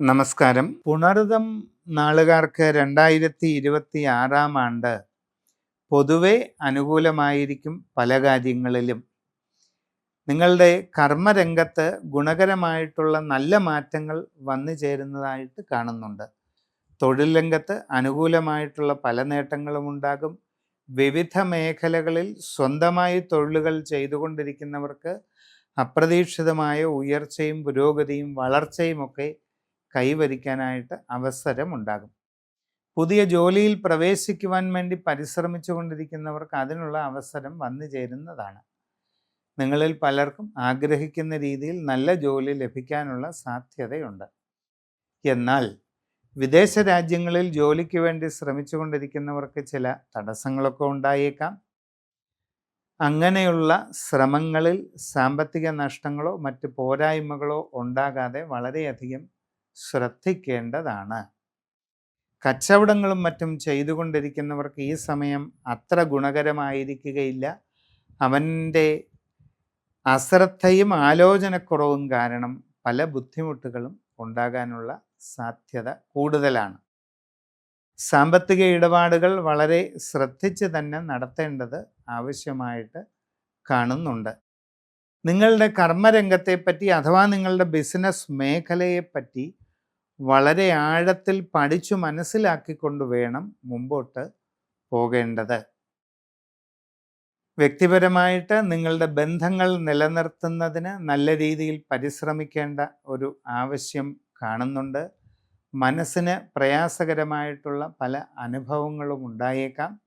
നമസ്കാരം. പുണർതം നാളുകാർക്ക് 2026 പൊതുവെ അനുകൂലമായിരിക്കും. പല കാര്യങ്ങളിലും നിങ്ങളുടെ കർമ്മരംഗത്ത് ഗുണകരമായിട്ടുള്ള നല്ല മാറ്റങ്ങൾ വന്നു ചേരുന്നതായിട്ട് കാണുന്നുണ്ട്. തൊഴിൽ രംഗത്ത് അനുകൂലമായിട്ടുള്ള പല നേട്ടങ്ങളും ഉണ്ടാകും. വിവിധ മേഖലകളിൽ സ്വന്തമായി തൊഴിലുകൾ ചെയ്തുകൊണ്ടിരിക്കുന്നവർക്ക് അപ്രതീക്ഷിതമായ ഉയർച്ചയും പുരോഗതിയും വളർച്ചയുമൊക്കെ കൈവരിക്കാനായിട്ട് അവസരമുണ്ടാകും. പുതിയ ജോലിയിൽ പ്രവേശിക്കുവാൻ വേണ്ടി പരിശ്രമിച്ചു കൊണ്ടിരിക്കുന്നവർക്ക് അതിനുള്ള അവസരം വന്നു ചേരുന്നതാണ്. നിങ്ങളിൽ പലർക്കും ആഗ്രഹിക്കുന്ന രീതിയിൽ നല്ല ജോലി ലഭിക്കാനുള്ള സാധ്യതയുണ്ട്. എന്നാൽ വിദേശ രാജ്യങ്ങളിൽ ജോലിക്ക് വേണ്ടി ശ്രമിച്ചു കൊണ്ടിരിക്കുന്നവർക്ക് ചില തടസ്സങ്ങളൊക്കെ ഉണ്ടായേക്കാം. അങ്ങനെയുള്ള ശ്രമങ്ങളിൽ സാമ്പത്തിക നഷ്ടങ്ങളോ മറ്റ് പോരായ്മകളോ ഉണ്ടാകാതെ വളരെയധികം ശ്രദ്ധിക്കേണ്ടതാണ്. കച്ചവടങ്ങളും മറ്റും ചെയ്തുകൊണ്ടിരിക്കുന്നവർക്ക് ഈ സമയം അത്ര ഗുണകരമായിരിക്കുകയില്ല. അവൻ്റെ അശ്രദ്ധയും ആലോചനക്കുറവും കാരണം പല ബുദ്ധിമുട്ടുകളും ഉണ്ടാകാനുള്ള സാധ്യത കൂടുതലാണ്. സാമ്പത്തിക ഇടപാടുകൾ വളരെ ശ്രദ്ധിച്ച് തന്നെ നടത്തേണ്ടത് ആവശ്യമായിട്ട് കാണുന്നുണ്ട്. നിങ്ങളുടെ കർമ്മരംഗത്തെപ്പറ്റി അഥവാ നിങ്ങളുടെ ബിസിനസ് മേഖലയെപ്പറ്റി വളരെ ആഴത്തിൽ പഠിച്ചു മനസ്സിലാക്കിക്കൊണ്ട് വേണം മുമ്പോട്ട് പോകേണ്ടത്. വ്യക്തിപരമായിട്ട് നിങ്ങളുടെ ബന്ധങ്ങൾ നിലനിർത്തുന്നതിന് നല്ല രീതിയിൽ പരിശ്രമിക്കേണ്ട ഒരു ആവശ്യം കാണുന്നുണ്ട്. മനസ്സിന് പ്രയാസകരമായിട്ടുള്ള പല അനുഭവങ്ങളും ഉണ്ടായേക്കാം.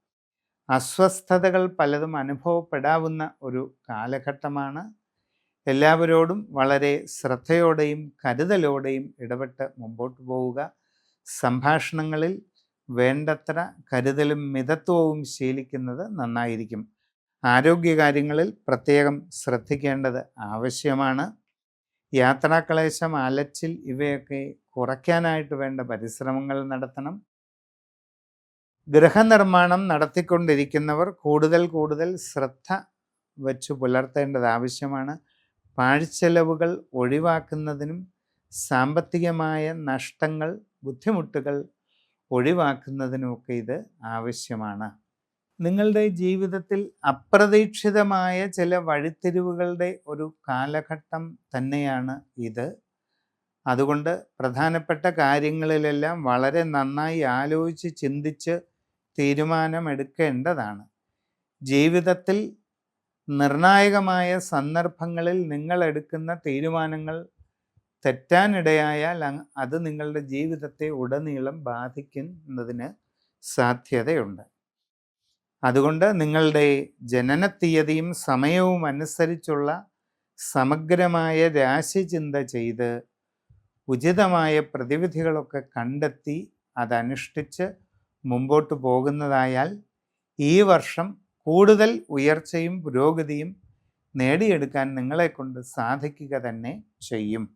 അസ്വസ്ഥതകൾ പലതും അനുഭവപ്പെടാവുന്ന ഒരു കാലഘട്ടമാണ്. എല്ലാവരോടും വളരെ ശ്രദ്ധയോടെയും കരുതലോടെയും ഇടപെട്ട് മുമ്പോട്ട് പോവുക. സംഭാഷണങ്ങളിൽ വേണ്ടത്ര കരുതലും മിതത്വവും ശീലിക്കുന്നത് നന്നായിരിക്കും. ആരോഗ്യകാര്യങ്ങളിൽ പ്രത്യേകം ശ്രദ്ധിക്കേണ്ടത് ആവശ്യമാണ്. യാത്രാക്ലേശം, അലച്ചിൽ ഇവയൊക്കെ കുറയ്ക്കാനായിട്ട് വേണ്ട പരിശ്രമങ്ങൾ നടത്തണം. ഗൃഹനിർമ്മാണം നടത്തിക്കൊണ്ടിരിക്കുന്നവർ കൂടുതൽ ശ്രദ്ധ വച്ചു പുലർത്തേണ്ടത് ആവശ്യമാണ്. പാഴ്ചെലവുകൾ ഒഴിവാക്കുന്നതിനും സാമ്പത്തികമായ നഷ്ടങ്ങൾ, ബുദ്ധിമുട്ടുകൾ ഒഴിവാക്കുന്നതിനുമൊക്കെ ഇത് ആവശ്യമാണ്. നിങ്ങളുടെ ജീവിതത്തിൽ അപ്രതീക്ഷിതമായ ചില വഴിത്തിരിവുകളുടെ ഒരു കാലഘട്ടം തന്നെയാണ് ഇത്. അതുകൊണ്ട് പ്രധാനപ്പെട്ട കാര്യങ്ങളിലെല്ലാം വളരെ നന്നായി ആലോചിച്ച് ചിന്തിച്ച് തീരുമാനമെടുക്കേണ്ടതാണ്. ജീവിതത്തിൽ നിർണായകമായ സന്ദർഭങ്ങളിൽ നിങ്ങൾ എടുക്കുന്ന തീരുമാനങ്ങൾ തെറ്റാനിടയായാൽ അത് നിങ്ങളുടെ ജീവിതത്തെ ഉടനീളം ബാധിക്കുന്നതിന് സാധ്യതയുണ്ട്. അതുകൊണ്ട് നിങ്ങളുടെ ജനനത്തീയതിയും സമയവും അനുസരിച്ചുള്ള സമഗ്രമായ രാശിചിന്ത ചെയ്ത് ഉചിതമായ പ്രതിവിധികളൊക്കെ കണ്ടെത്തി അതനുഷ്ഠിച്ച് മുമ്പോട്ട് പോകുന്നതായാൽ ഈ വർഷം കൂടുതൽ ഉയർച്ചയും പുരോഗതിയും നേടിയെടുക്കാൻ നിങ്ങളെക്കൊണ്ട് സാധിക്കുക തന്നെ ചെയ്യും.